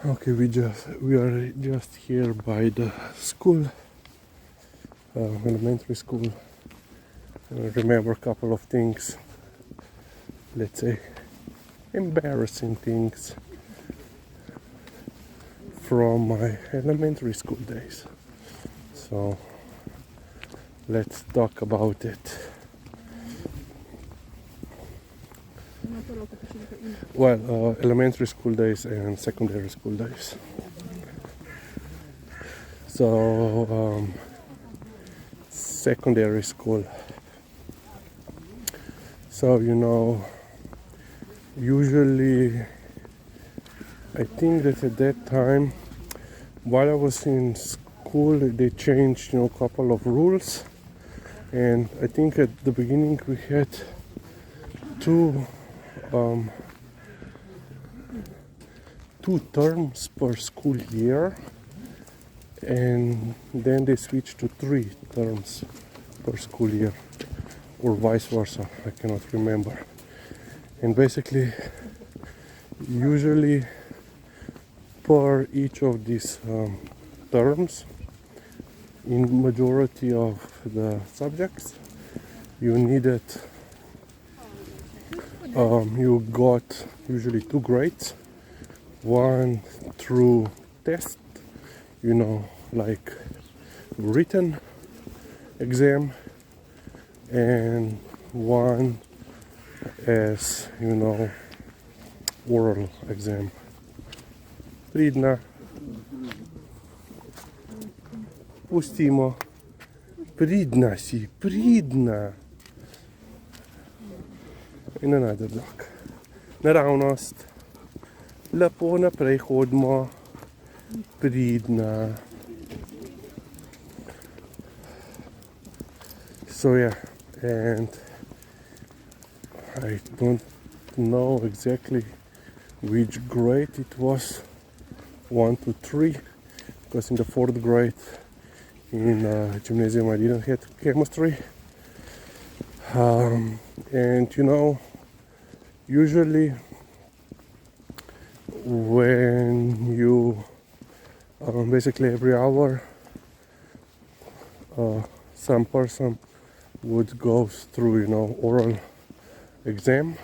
Okay, we are just here by the school, elementary school. I remember a couple of things, let's say embarrassing things from my elementary school days. So let's talk about it. Well, elementary school days and secondary school days. So, secondary school. So, usually I think that at that time, while I was in school, they changed, a couple of rules. And I think at the beginning we had two terms per school year, and then they switched to 3 terms per school year, or vice versa, I cannot remember. And basically, usually per each of these terms, in majority of the subjects, you needed you got usually 2 grades, one through test, like written exam, and one as oral exam. Pridna. Pustimo. Pridna si, pridna. In another dog. Naravnost. Lepo naprej hodimo. Pridna. So yeah, and I don't know exactly which grade it was, 1 to 3, because in the 4th grade in gymnasium I didn't have chemistry. And usually when you basically every hour some person would go through oral exam,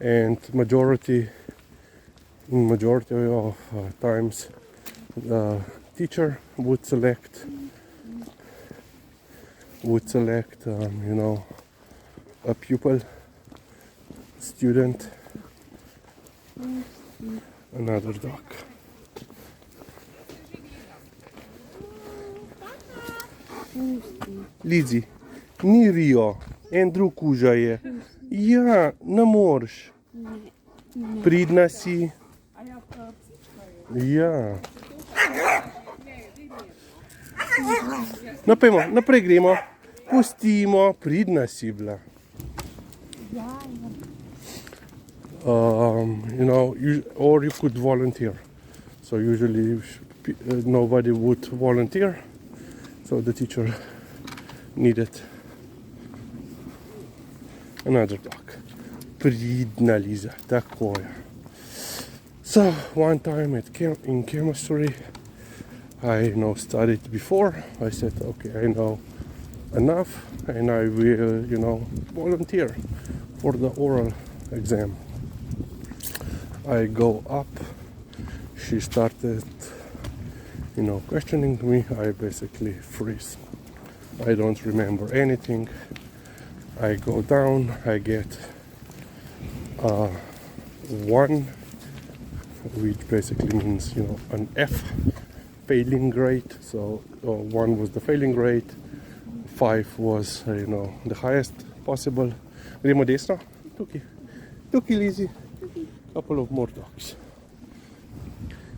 and majority of times the teacher would select a pupil, student. Another dog. Lizi, ni Rio, en drug kuža je. Ja, ne moreš. Pridna si. Ja. Napejmo, naprej gremo. Pustimo, pridna si bila. Or you could volunteer. So usually nobody would volunteer, so the teacher needed another dog. Pridna Liza, tako je. So one time in chemistry, I studied before. I said, okay, I know enough, and I will, volunteer for the oral exam. I go up. She started, questioning me. I basically freeze. I don't remember anything. I go down. I get 1, which basically means an F, failing grade. So 1 was the failing grade. 5 was the highest possible. Gremo desno. Tukaj, Lizzie. Couple of more dogs.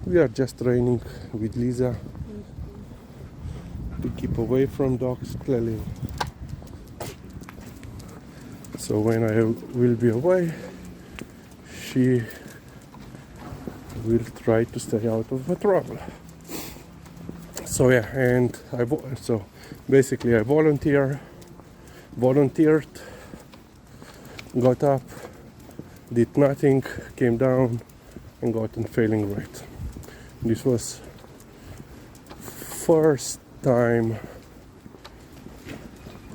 We are just training with Liza to keep away from dogs, clearly. So when I will be away, she will try to stay out of the trouble. So yeah, and so basically I volunteered, got up, did nothing, came down and got a failing grade. This was first time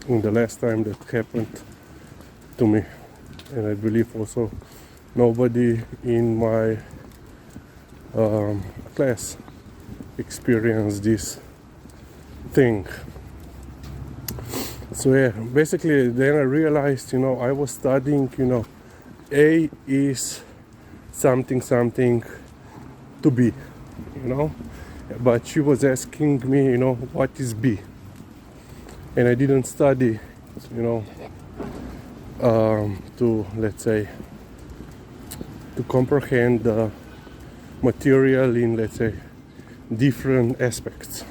and the last time that happened to me, and I believe also nobody in my class experienced this thing. So yeah, basically then I realized, I was studying, A is something to be, but she was asking me, what is B? And I didn't study, to, let's say, to comprehend the material in, let's say, different aspects.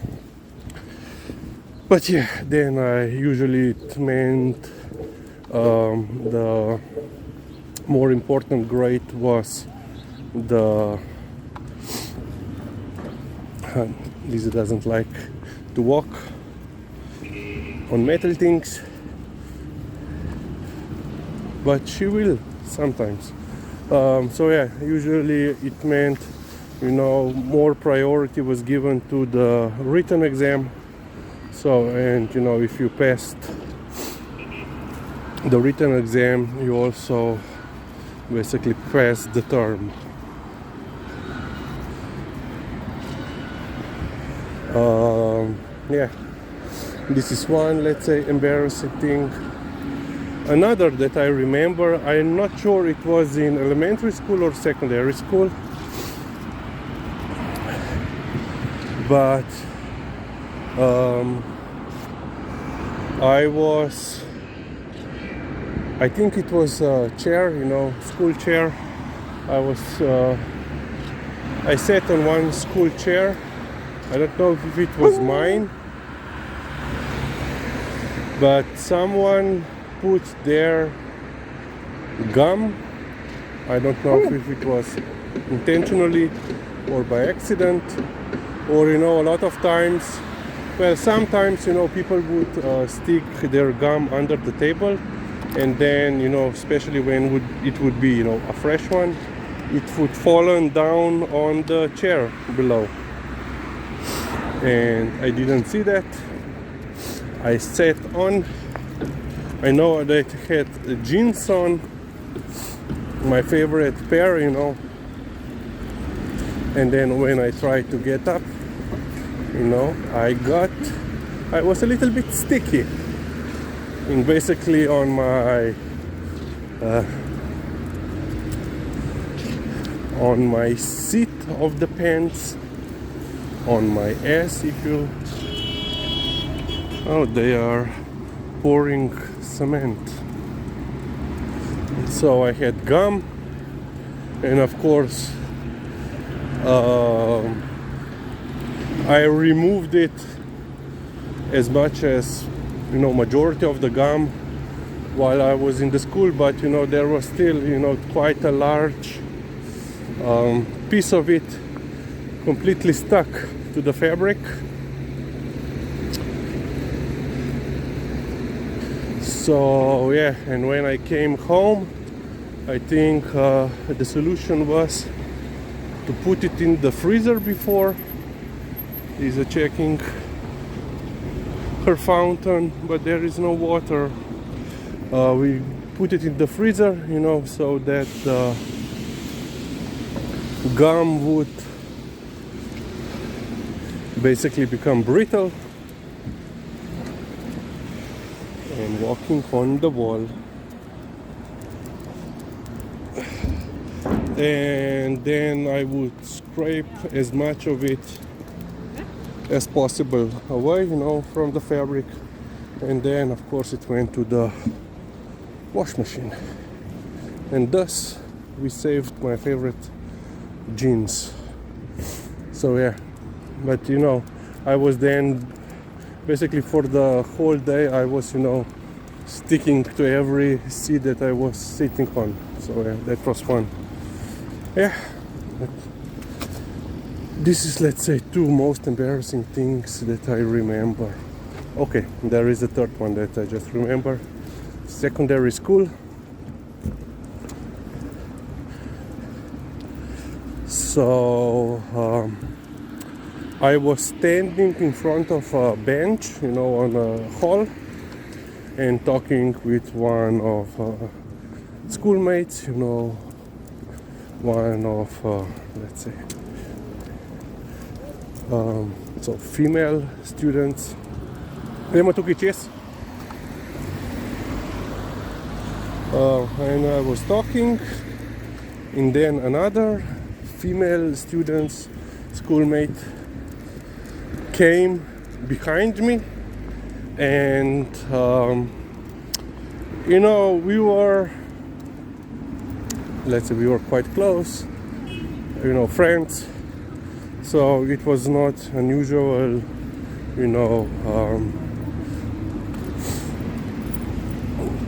But yeah, then usually it meant the more important grade was the Lisa doesn't like to walk on metal things, but she will sometimes. So yeah, usually it meant, more priority was given to the written exam. So, and if you passed the written exam, you also basically passed the term. Yeah, this is one, let's say, embarrassing thing. Another that I remember, I'm not sure it was in elementary school or secondary school, but I think it was a chair, school chair. I sat on one school chair. I don't know if it was mine, but someone put their gum. I don't know if it was intentionally or by accident, or a lot of times, well, sometimes people would stick their gum under the table, and then especially when it would be a fresh one, it would fall down on the chair below, and I didn't see that. I sat on. I know that I had jeans on, my favorite pair, and then when I tried to get up, I was a little bit sticky, and basically on my seat of the pants, on my ass, they are pouring cement. So I had gum, and of course I removed it as much as majority of the gum while I was in the school, but there was still quite a large piece of it completely stuck to the fabric. So yeah, and when I came home, I think the solution was to put it in the freezer before. Lisa checking her fountain, but there is no water. We put it in the freezer, so that the gum would basically become brittle. And walking on the wall, and then I would scrape as much of it as possible away, from the fabric, and then of course it went to the wash machine, and thus we saved my favorite jeans. So yeah, but I was then basically for the whole day I was sticking to every seat that I was sitting on. So yeah, that was fun. Yeah, but this is, let's say, two most embarrassing things that I remember. Okay, there is a third one that I just remember. Secondary school. So I was standing in front of a bench, on a hall, and talking with one of schoolmates, one of, let's say, so female students. And I was talking, and then another female student's schoolmate came behind me, and we were, let's say, we were quite close, friends. So it was not unusual,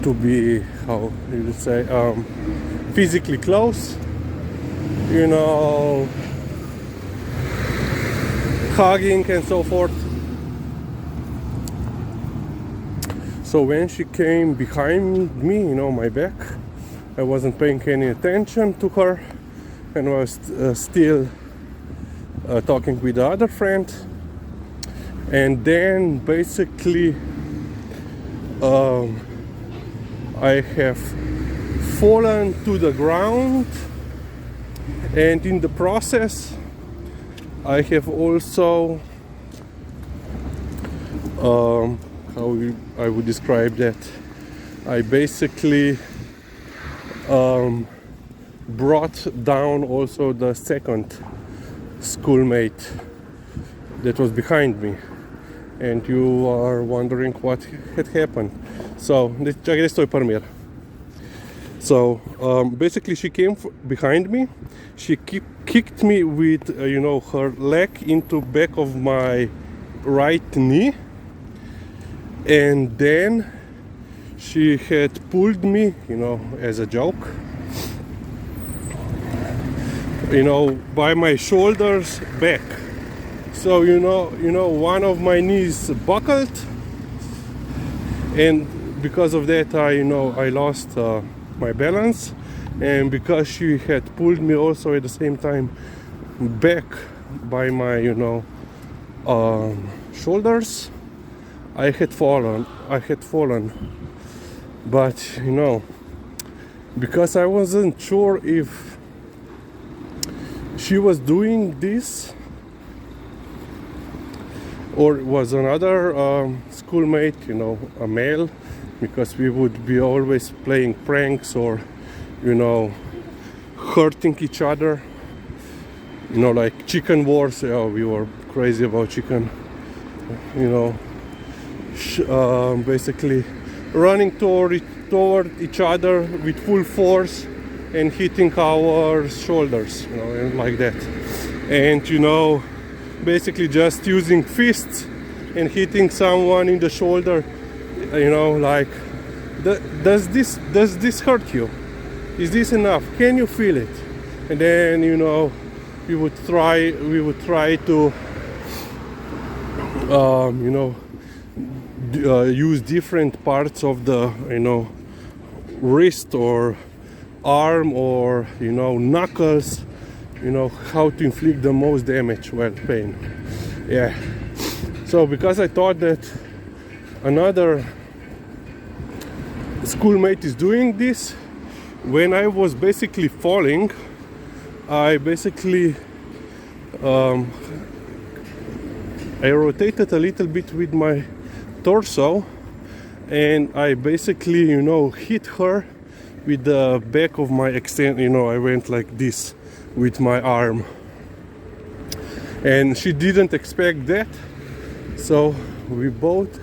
to be, how you would say, physically close, hugging and so forth. So when she came behind me, my back, I wasn't paying any attention to her, and was still talking with the other friend. And then basically I have fallen to the ground, and in the process I have also how I would describe that, I basically brought down also the second schoolmate that was behind me. And you are wondering what had happened. So basically she came behind me, she kicked me with her leg into back of my right knee, and then she had pulled me, as a joke, by my shoulders back. So one of my knees buckled, and because of that I lost my balance, and because she had pulled me also at the same time back by my shoulders, I had fallen. But because I wasn't sure if she was doing this or it was another schoolmate, a male, because we would be always playing pranks or hurting each other, like chicken wars. We were crazy about chicken, basically running toward each other with full force and hitting our shoulders, and like that, and basically just using fists and hitting someone in the shoulder, like, does this hurt you? Is this enough? Can you feel it? And then we would try to use different parts of the wrist or arm or knuckles, how to inflict the most damage while pain. Yeah. So because I thought that another schoolmate is doing this, when I was basically falling, I basically I rotated a little bit with my torso, and I basically hit her with the back of my extend. I went like this with my arm, and she didn't expect that, so we both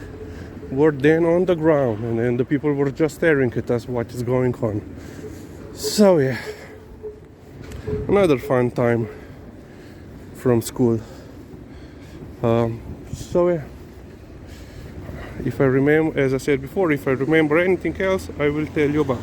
were then on the ground, and then the people were just staring at us, what is going on. So yeah, another fun time from school. So yeah, if I remember, as I said before, if I remember anything else, I will tell you about.